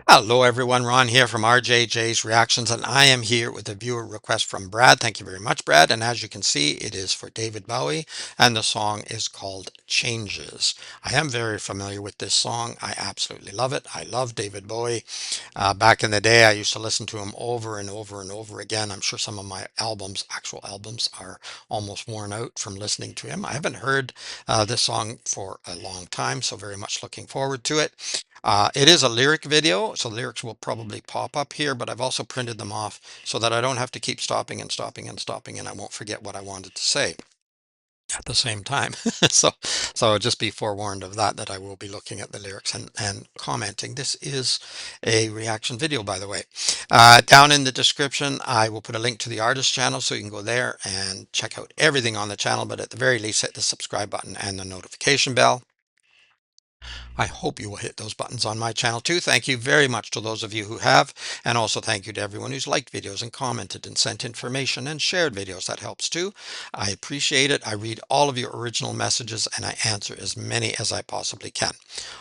Hello everyone, Ron here from RJJ's Reactions, and I am here with a viewer request from Brad. Thank you very much, Brad. And as you can see, it is for David Bowie, and the song is called Changes. I am very familiar with this song. I absolutely love it. I love David Bowie. Back in the day, I used to listen to him over and over and over again. I'm sure some of my albums, actual albums, are almost worn out from listening to him. I haven't heard this song for a long time, so very much looking forward to it. It is a lyric video, so lyrics will probably pop up here, but I've also printed them off so that I don't have to keep stopping and stopping and stopping, and I won't forget what I wanted to say at the same time. So just be forewarned of that, that I will be looking at the lyrics and commenting. This is a reaction video, by the way. Down in the description, I will put a link to the artist channel so you can go there and check out everything on the channel, but at the very least, hit the subscribe button and the notification bell. I hope you will hit those buttons on my channel too. Thank you very much to those of you who have, and also thank you to everyone who's liked videos and commented and sent information and shared videos. That helps too. I appreciate it. I read all of your original messages and I answer as many as I possibly can.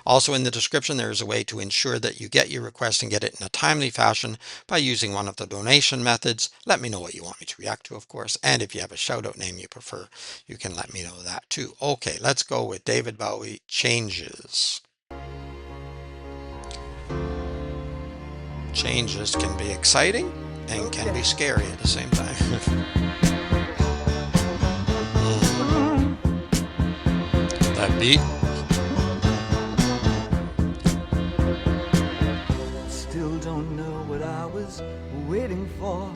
Also in the description, there is a way to ensure that you get your request and get it in a timely fashion by using one of the donation methods. Let me know what you want me to react to, of course, and if you have a shout out name you prefer, you can let me know that too. Okay, let's go with David Bowie, Changes. Changes can be exciting and can be scary at the same time. That beat. Still don't know what I was waiting for,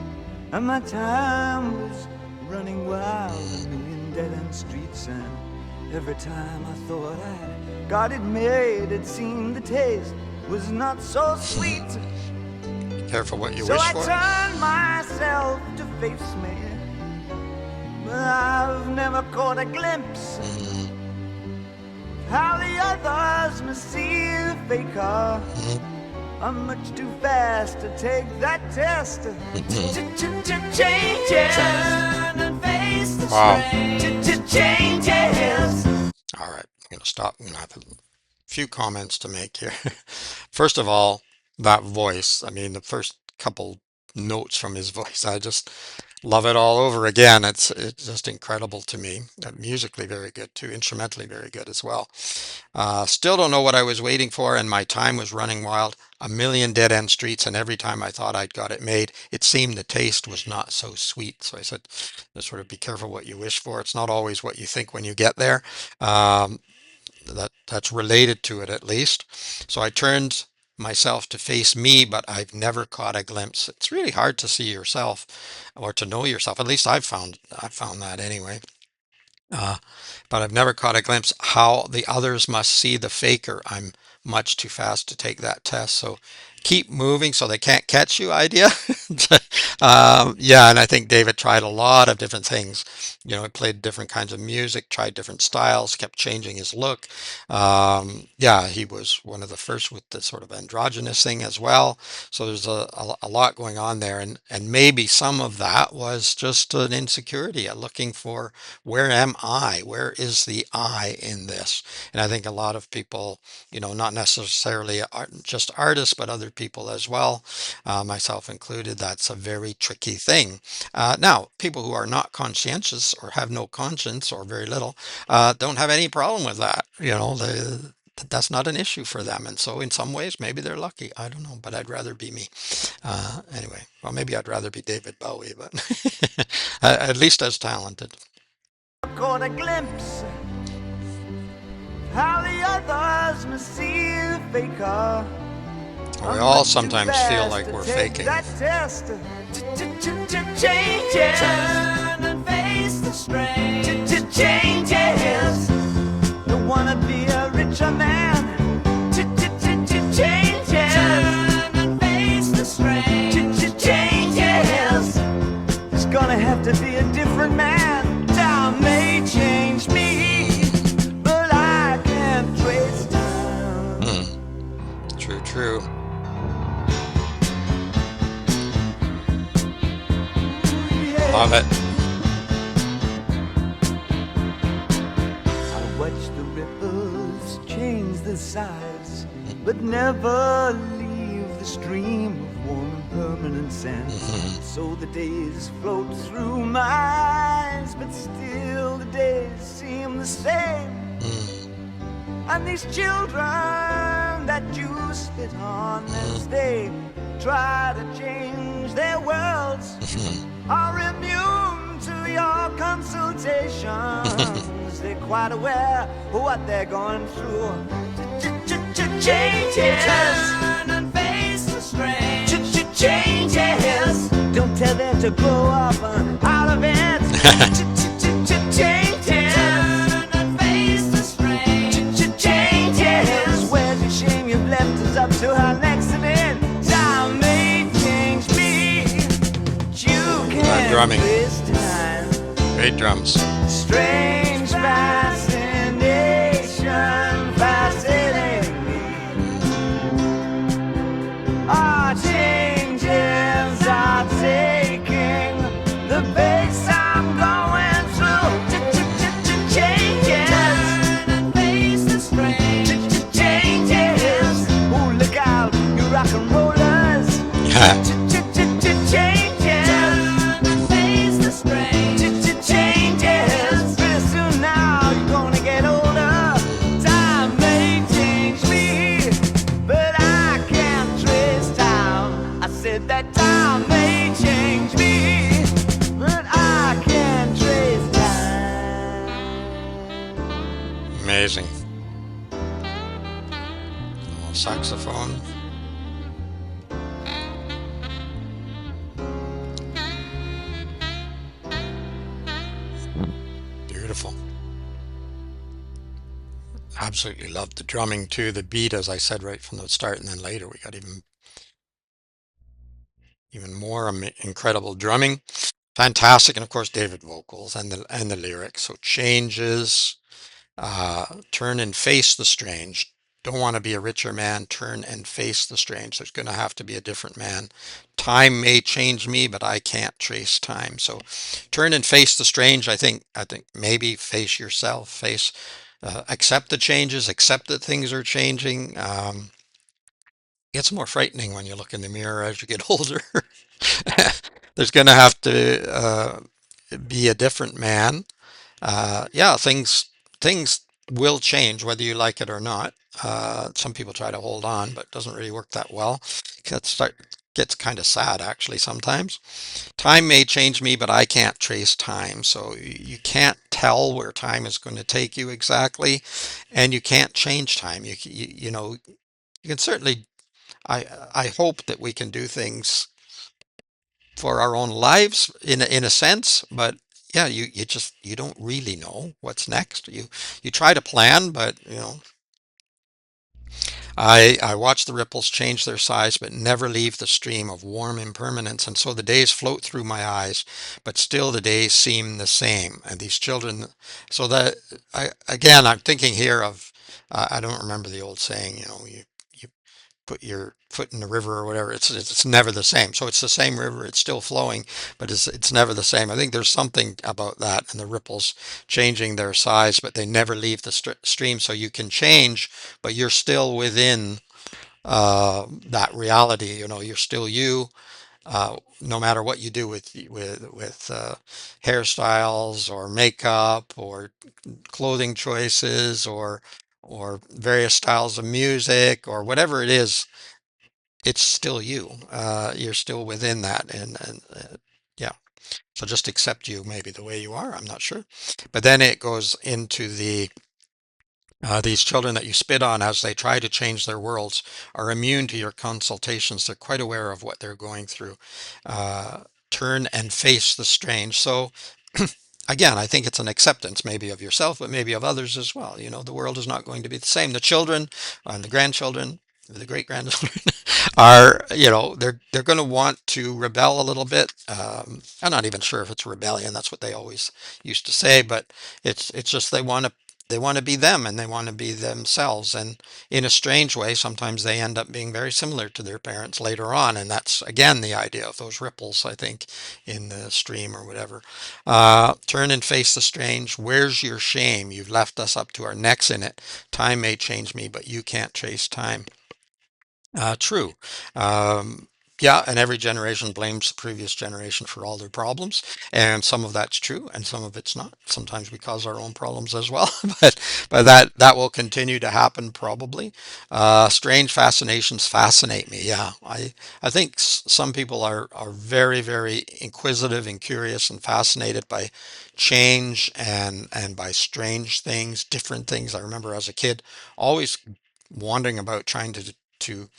and my time was running wild. A million dead-end streets, and every time I thought I got it made, it seemed the taste was not so sweet. Careful what you So wish I for. turned myself to face me, but I've never caught a glimpse how the others must see the faker. I'm much too fast to take that test. Changes. Turn and face the strain. Changes. All right, I'm going to stop. I'm going to have a few comments to make here. First of all, that voice. I mean, the first couple notes from his voice, I just love it all over again. It's just incredible to me. Musically very good too, instrumentally very good as well. Still don't know what I was waiting for, and my time was running wild. A million dead-end streets, and every time I thought I'd got it made, it seemed the taste was not so sweet. So I said, just sort of be careful what you wish for. It's not always what you think when you get there. Um, that's related to it at least. So I turned myself to face me, but I've never caught a glimpse. It's really hard to see yourself or to know yourself. At least I've found that anyway. Uh, but I've never caught a glimpse how the others must see the faker. I'm much too fast to take that test. So keep moving so they can't catch you idea. Yeah, and I think David tried a lot of different things. You know, he played different kinds of music, tried different styles, kept changing his look. Yeah, he was one of the first with the sort of androgynous thing as well. So there's a lot going on there. And maybe some of that was just an insecurity, at looking for, where am I? Where is the I in this? And I think a lot of people, you know, not necessarily just artists, but other people as well, myself included, that's a very tricky thing. Now, people who are not conscientious or have no conscience or very little don't have any problem with that. You know, that's not an issue for them. And so in some ways, maybe they're lucky. I don't know, but I'd rather be me. Anyway, well, maybe I'd rather be David Bowie, but at least as talented. Caught a glimpse how the others must see the faker. We all sometimes feel like we're faking. That test. Changes. Turn and face the strain. Changes. Don't wanna be a richer man. Changes. Turn and face the strain. Changes. It's gonna have to be a different man. Time may change me, but I can't trace time. True, true. Love it. I watch the ripples change the size, but never leave the stream of warm and permanent sand. hmm So the days float through my eyes, but still the days seem the same. mm And these children that you spit on as mm they try to change their worlds hmm are immune to your consultations. They're quite aware of what they're going through. Changes. Turn and face the strange. Changes. Don't tell them to grow up out of it. Changes. Turn and face the strange. Changes. Where's your shame? You've left us up to our next event. Time may change me. You That can't drumming, this time. great drums. Strange fascination fascinating me. Our changes are taking the pace I'm going through. Changes. Turn and face the strange. Changes. Ooh, look out, you rock and rollers. Changes. Turn and face the strange. Changes. Pretty soon now you're gonna get older. Time may change me, but I can't trace time. I said that time may change me, but I can't trace time. Amazing. Oh, saxophone. Beautiful. Absolutely loved the drumming too. The beat, as I said right from the start, and then later we got even more incredible drumming. Fantastic, and of course David vocals and the lyrics. So changes, turn and face the strange. Don't want to be a richer man. Turn and face the strange. There's going to have to be a different man. Time may change me, but I can't trace time. So turn and face the strange. I think maybe face yourself. Accept the changes. Accept that things are changing. Gets more frightening when you look in the mirror as you get older. There's going to have to be a different man. Yeah, things will change whether you like it or not. Some people try to hold on, but it doesn't really work that well. Gets kind of sad actually sometimes. Time may change me, but I can't trace time. So you can't tell where time is going to take you exactly, and you can't change time. You know you can certainly. I hope that we can do things for our own lives in a sense, but yeah, you don't really know what's next. You try to plan, but I watch the ripples change their size, but never leave the stream of warm impermanence, and so the days float through my eyes, but still the days seem the same. And these children, so that again, I'm thinking here of I don't remember the old saying, you put your foot in the river or whatever, it's never the same. So it's the same river, it's still flowing, but it's never the same. I think there's something about that and the ripples changing their size, but they never leave the stream. So you can change, but you're still within that reality. You're still you. No matter what you do with hairstyles or makeup or clothing choices or various styles of music or whatever it is, it's still you. You're still within that, and yeah. So just accept you maybe the way you are. I'm not sure, but then it goes into these children that you spit on as they try to change their worlds are immune to your consultations. They're quite aware of what they're going through. Uh, Turn and face the strange. So again, I think it's an acceptance maybe of yourself, but maybe of others as well. The world is not going to be the same. The children and the grandchildren, the great grandchildren are, they're going to want to rebel a little bit. I'm not even sure if it's rebellion. That's what they always used to say, but it's just they want to be them and they want to be themselves. And in a strange way, sometimes they end up being very similar to their parents later on. And that's again the idea of those ripples, I think, in the stream or whatever. Turn and face the strange. Where's your shame? You've left us up to our necks in it. Time may change me, but you can't trace time. True. Um, yeah, and every generation blames the previous generation for all their problems, and some of that's true, and some of it's not. Sometimes we cause our own problems as well, but that will continue to happen probably. Strange fascinations fascinate me. Yeah, I think some people are very inquisitive and curious and fascinated by change and by strange things, different things. I remember as a kid always wandering about trying to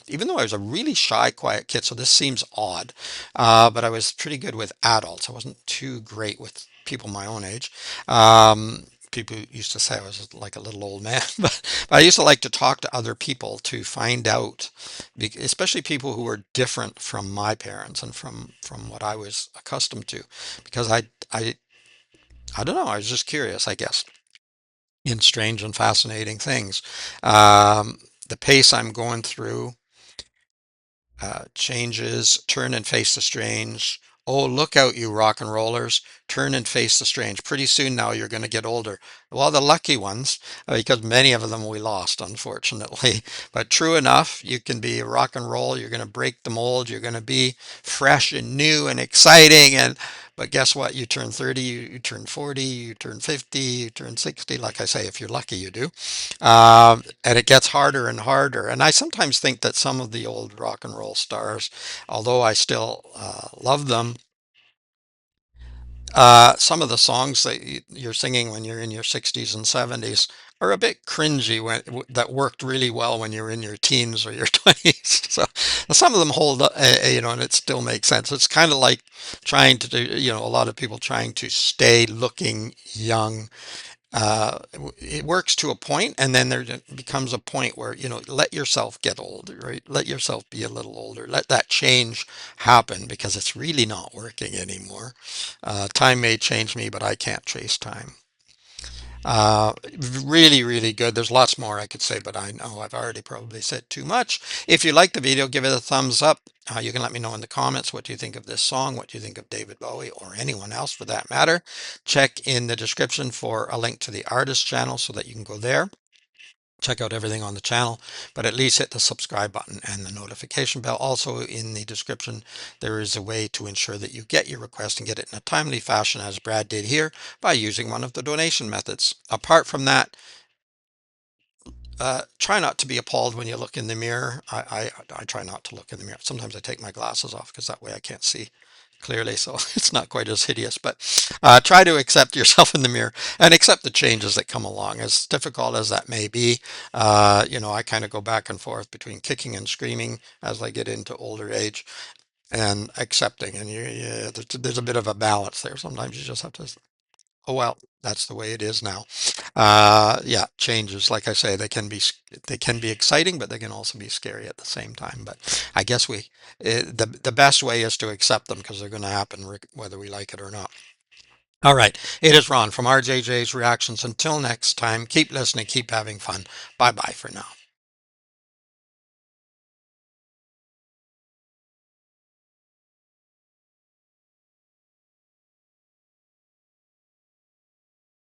even though I was a really shy, quiet kid, so this seems odd, but I was pretty good with adults. I wasn't too great with people my own age. People used to say I was like a little old man, but I used to like to talk to other people to find out, especially people who were different from my parents and from what I was accustomed to, because I don't know, I was just curious, I guess, in strange and fascinating things. The pace I'm going through changes, turn and face the strange. Oh, look out, you rock and rollers. Turn and face the strange. Pretty soon now you're going to get older. Well, the lucky ones, because many of them we lost, unfortunately. But true enough, you can be rock and roll. You're going to break the mold. You're going to be fresh and new and exciting. But guess what? You turn 30, you turn 40, you turn 50, you turn 60. Like I say, if you're lucky, you do. And it gets harder and harder. And I sometimes think that some of the old rock and roll stars, although I still love them, some of the songs that you're singing when you're in your 60s and 70s are a bit cringy that worked really well when you're in your teens or your 20s. So some of them hold up, and it still makes sense. It's kind of like trying to do, a lot of people trying to stay looking young. It works to a point, and then there becomes a point where, let yourself get old, right? Let yourself be a little older. Let that change happen because it's really not working anymore. Time may change me, but I can't chase time. Uh, really good. There's lots more I could say, but I know I've already probably said too much. If you like the video, give it a thumbs up. You can let me know in the comments what you think of this song, what you think of David Bowie, or anyone else for that matter. Check in the description for a link to the artist channel so that you can go there. Check out everything on the channel, but at least hit the subscribe button and the notification bell. Also in the description, there is a way to ensure that you get your request and get it in a timely fashion as Brad did here by using one of the donation methods. Apart from that, try not to be appalled when you look in the mirror. I try not to look in the mirror. Sometimes I take my glasses off because that way I can't see clearly, so it's not quite as hideous. But try to accept yourself in the mirror and accept the changes that come along, as difficult as that may be. I kind of go back and forth between kicking and screaming as I get into older age and accepting. And there's a bit of a balance there. Sometimes you just have to, oh well, that's the way it is now. Yeah, changes, like I say, they can be exciting, but they can also be scary at the same time. But I guess the best way is to accept them because they're going to happen whether we like it or not. All right, it is Ron from RJJ's Reactions. Until next time, keep listening, keep having fun. Bye bye for now.